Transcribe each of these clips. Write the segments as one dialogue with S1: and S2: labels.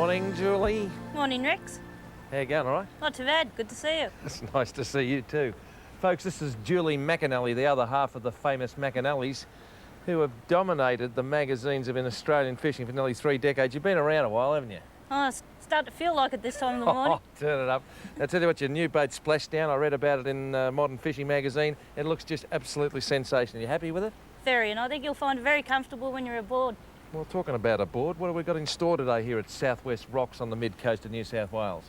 S1: Morning, Julie.
S2: Morning, Rex.
S1: How you going, all right?
S2: Not too bad. Good to see you.
S1: It's nice to see you too. Folks, this is Julie McEnally, the other half of the famous McEnallys, who have dominated the magazines of Australian fishing for nearly 3 decades. You've been around a while, haven't you?
S2: Oh, it's starting to feel like it this time of the morning.
S1: Turn it up. I'll tell you what, your new boat Splashdown, I read about it in Modern Fishing magazine. It looks just absolutely sensational. You happy with it?
S2: Very, and I think you'll find it very comfortable when you're aboard.
S1: Well, talking about aboard, what have we got in store today here at Southwest Rocks on the mid-coast of New South Wales?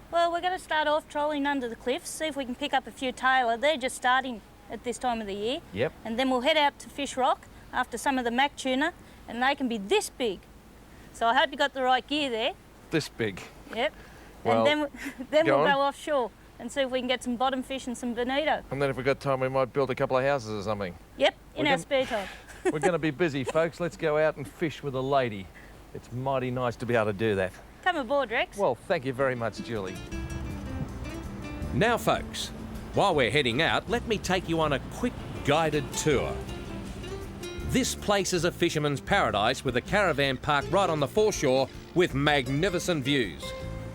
S2: Well, we're going to start off trolling under the cliffs, see if we can pick up a few tailor. They're just starting at this time of the year.
S1: Yep.
S2: And then we'll head out to Fish Rock after some of the Mack Tuna, and they can be this big. So I hope you got the right gear there.
S1: This big?
S2: Yep.
S1: Well,
S2: and then we'll
S1: on.
S2: go offshore and see if we can get some bottom fish and some bonito.
S1: And then if we've got time, we might build a couple of houses or something.
S2: Yep, in our spare time.
S1: We're going to be busy, folks. Let's go out and fish with a lady. It's mighty nice to be able to do that.
S2: Come aboard, Rex.
S1: Well, thank you very much, Julie.
S3: Now, folks, while we're heading out, let me take you on a quick guided tour. This place is a fisherman's paradise with a caravan park right on the foreshore with magnificent views.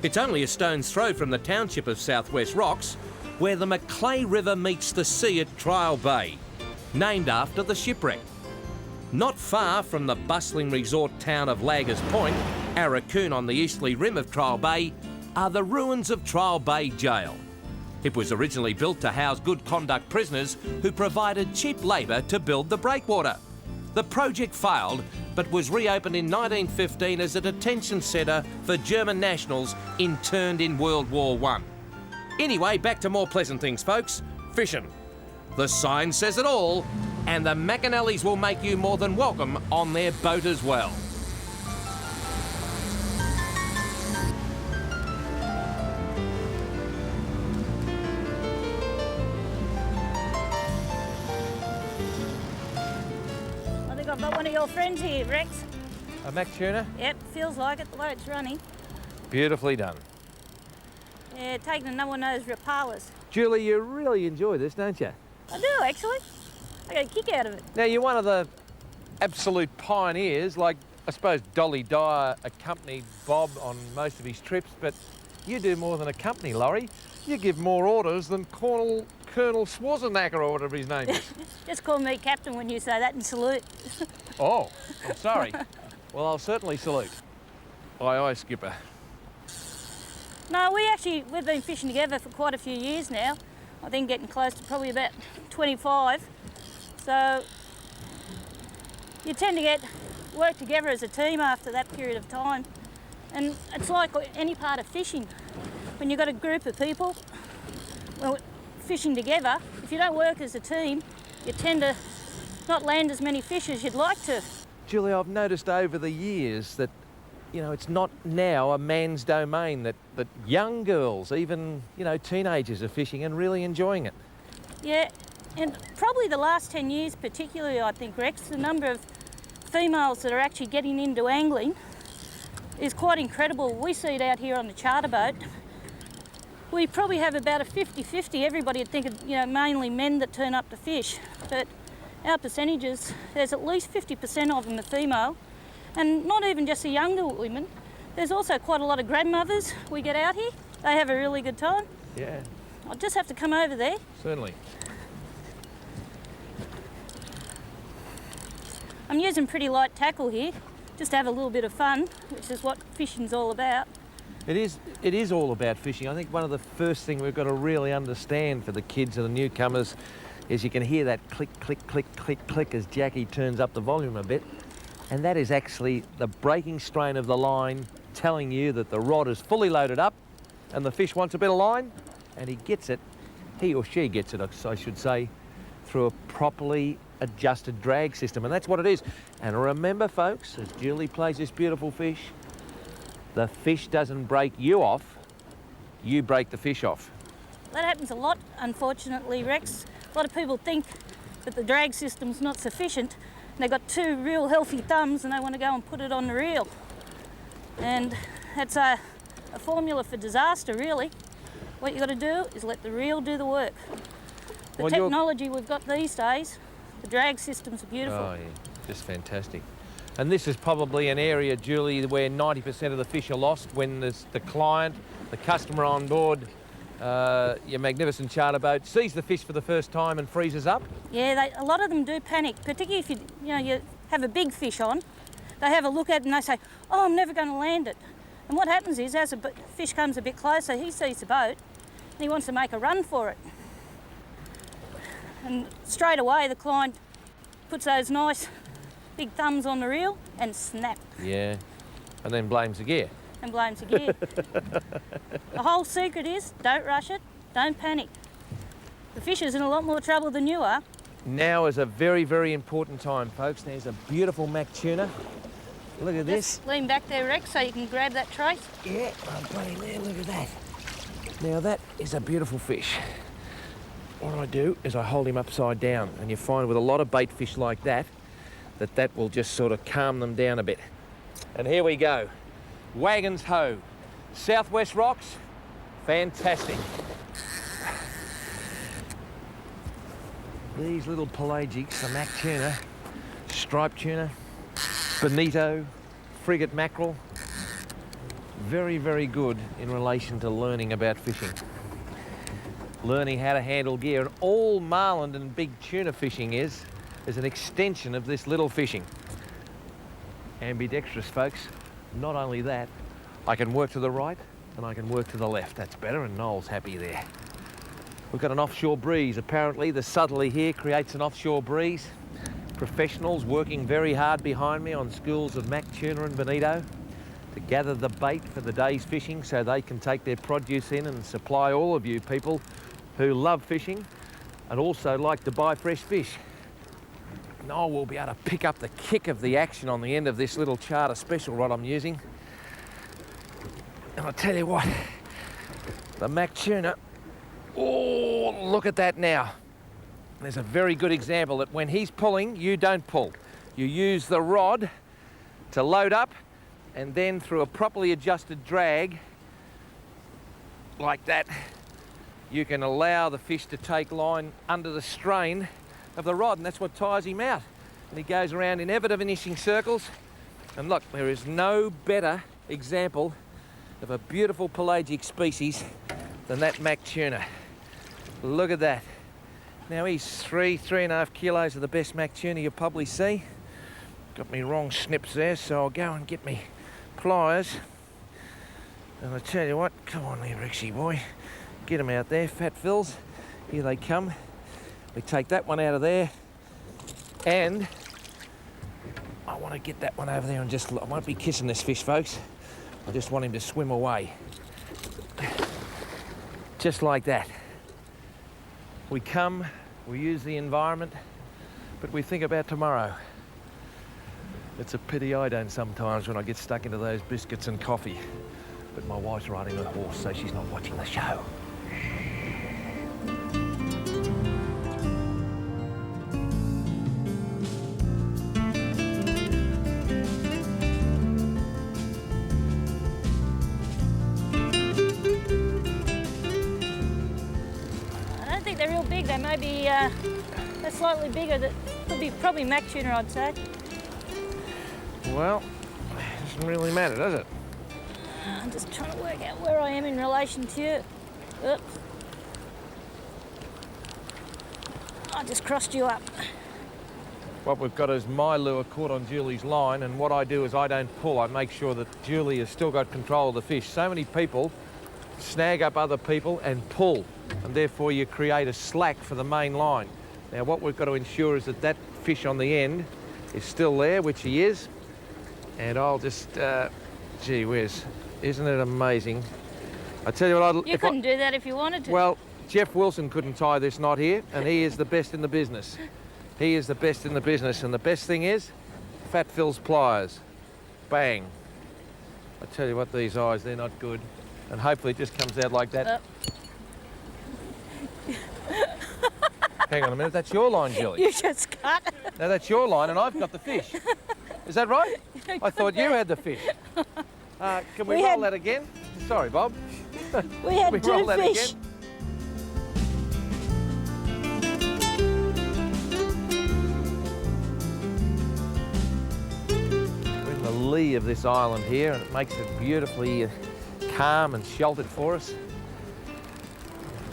S3: It's only a stone's throw from the township of Southwest Rocks, where the Macleay River meets the sea at Trial Bay, named after the shipwreck. Not far from the bustling resort town of Laggers Point, Arracoon on the easterly rim of Trial Bay, are the ruins of Trial Bay Jail. It was originally built to house good conduct prisoners who provided cheap labour to build the breakwater. The project failed, but was reopened in 1915 as a detention centre for German nationals interned in World War I. Anyway, back to more pleasant things, folks. Fishing. The sign says it all, and the McEnallys will make you more than welcome on their boat as well.
S2: I think I've got one of your friends here, Rex.
S1: A Mack Tuna?
S2: Yep, feels like it, the way it's running.
S1: Beautifully done.
S2: Yeah, taking another one of those Rapalas.
S1: Julie, you really enjoy this, don't you?
S2: I do, actually. I get a kick out of it.
S1: Now, you're one of the absolute pioneers, like, I suppose Dolly Dyer accompanied Bob on most of his trips, but you do more than accompany, Laurie. You give more orders than Colonel Schwarzenegger or whatever his name is.
S2: Just call me Captain when you say that and salute.
S1: Oh, I'm sorry. Well, I'll certainly salute. Aye, aye, Skipper.
S2: No, we've been fishing together for quite a few years now. I think getting close to probably about 25. So you tend to work together as a team after that period of time. And it's like any part of fishing. When you've got a group of people fishing together, if you don't work as a team, you tend to not land as many fish as you'd like to.
S1: Julie, I've noticed over the years that, you know, it's not now a man's domain, that young girls, even, you know, teenagers are fishing and really enjoying it.
S2: Yeah, and probably the last 10 years particularly, I think, Rex, the number of females that are actually getting into angling is quite incredible. We see it out here on the charter boat. We probably have about a 50-50. Everybody would think, you know, mainly men that turn up to fish, but our percentages, there's at least 50% of them are female, and not even just the younger women. There's also quite a lot of grandmothers we get out here. They have a really good time.
S1: Yeah.
S2: I'll just have to come over there.
S1: Certainly.
S2: I'm using pretty light tackle here, just to have a little bit of fun, which is what fishing's all about.
S1: It is all about fishing. I think one of the first things we've got to really understand for the kids and the newcomers is you can hear that click, click, click, click, click as Jackie turns up the volume a bit. And that is actually the breaking strain of the line telling you that the rod is fully loaded up and the fish wants a bit of line, and he gets it, he or she gets it, I should say, through a properly adjusted drag system, and that's what it is. And remember, folks, as Julie plays this beautiful fish, the fish doesn't break you off, you break the fish off.
S2: That happens a lot, unfortunately, Rex. A lot of people think that the drag system's not sufficient. They've got two real healthy thumbs and they want to go and put it on the reel. And that's a formula for disaster, really. What you've got to do is let the reel do the work. The technology we've got these days, the drag systems are beautiful.
S1: Oh, yeah, just fantastic. And this is probably an area, Julie, where 90% of the fish are lost when there's the client, the customer on board, your magnificent charter boat, sees the fish for the first time and freezes up.
S2: Yeah, a lot of them do panic, particularly if you have a big fish on. They have a look at it and they say, oh, I'm never going to land it. And what happens is, as a fish comes a bit closer, he sees the boat and he wants to make a run for it. And straight away, the client puts those nice big thumbs on the reel and snap.
S1: Yeah, and then blames the gear.
S2: And blames the gear. The whole secret is, don't rush it, don't panic. The fish is in a lot more trouble than you are.
S1: Now is a very, very important time, folks. There's a beautiful Mack Tuna. Look at this.
S2: Just lean back there, Rex, so you can grab that trace.
S1: Yeah, I'm putting there, look at that. Now that is a beautiful fish. What I do is I hold him upside down, and you find with a lot of bait fish like that, that will just sort of calm them down a bit. And here we go. Wagons ho. Southwest rocks, fantastic. These little pelagics, the Mack Tuna, striped tuna, bonito, frigate mackerel, very, very good in relation to learning about fishing. Learning how to handle gear, and all marlin and big tuna fishing is an extension of this little fishing. Ambidextrous, folks. Not only that, I can work to the right and I can work to the left. That's better, and Noel's happy there. We've got an offshore breeze. Apparently the southerly here creates an offshore breeze. Professionals working very hard behind me on schools of Mack Tuna and bonito to gather the bait for the day's fishing so they can take their produce in and supply all of you people who love fishing and also like to buy fresh fish. Noel will be able to pick up the kick of the action on the end of this little charter special rod I'm using. And I'll tell you what, the Mack Tuna, oh, look at that now. There's a very good example that when he's pulling, you don't pull. You use the rod to load up, and then through a properly adjusted drag, like that, you can allow the fish to take line under the strain of the rod, and that's what tires him out. And he goes around in ever diminishing circles. And look, there is no better example of a beautiful pelagic species than that Mack Tuna. Look at that. Now he's 3.5 kilos of the best Mack Tuna you'll probably see. Got me wrong snips there, so I'll go and get me pliers. And I tell you what, come on there, Rexy boy. Get them out there, fat fills. Here they come. We take that one out of there, and I want to get that one over there and just, I won't be kissing this fish, folks. I just want him to swim away. Just like that. We come, we use the environment, but we think about tomorrow. It's a pity I don't sometimes when I get stuck into those biscuits and coffee. But my wife's riding a horse, so she's not watching the show.
S2: They're real big. They may be they're slightly bigger. That could be probably Mack Tuna, I'd say.
S1: Well, it doesn't really matter, does it?
S2: I'm just trying to work out where I am in relation to you. Oops. I just crossed you up.
S1: What we've got is my lure caught on Julie's line, and what I do is I don't pull. I make sure that Julie has still got control of the fish. So many people snag up other people and pull, and therefore you create a slack for the main line. Now what we've got to ensure is that that fish on the end is still there, which he is, and I'll just, gee whiz, isn't it amazing? I tell you what,
S2: you couldn't do that if you wanted to.
S1: Well, Jeff Wilson couldn't tie this knot here, and he is the best in the business. He is the best in the business, and the best thing is, Fat Phil's pliers. Bang. I tell you what, these eyes, they're not good. And hopefully it just comes out like that. Hang on a minute, that's your line, Julie.
S2: You just cut.
S1: No, that's your line, and I've got the fish. Is that right? I thought you had the fish. Can we roll that again? Sorry, Bob.
S2: We had two fish.
S1: Again? sea of this island here, and it makes it beautifully calm and sheltered for us.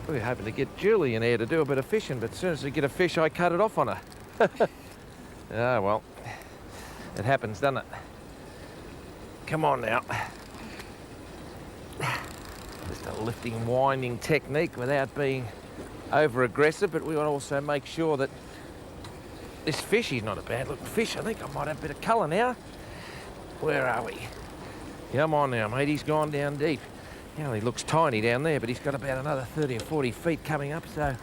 S1: We were hoping to get Julie in here to do a bit of fishing, but as soon as we get a fish, I cut it off on her. Ah, well, it happens, doesn't it? Come on now. Just a lifting, winding technique without being over aggressive, but we want to also make sure that this fish is not a bad looking fish. I think I might have a bit of colour now. Where are we? Come on now, mate, he's gone down deep. You know, he looks tiny down there, but he's got about another 30 or 40 feet coming up, so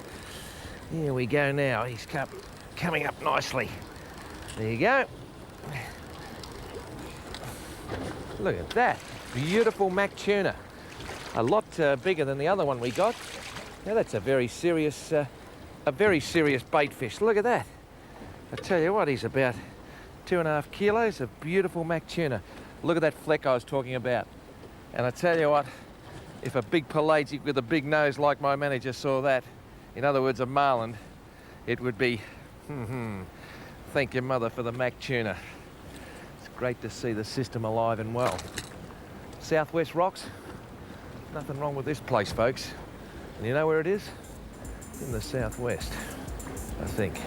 S1: here we go now. He's coming up nicely. There you go. Look at that. Beautiful Mack Tuna. A lot bigger than the other one we got. Now that's a very serious bait fish. Look at that. I tell you what, he's about 2.5 kilos of beautiful Mack Tuna. Look at that fleck I was talking about. And I tell you what, if a big pelagic with a big nose like my manager saw that, in other words, a marlin, it would be, thank your mother for the Mack Tuna. It's great to see the system alive and well. Southwest Rocks, nothing wrong with this place, folks. And you know where it is? In the southwest, I think.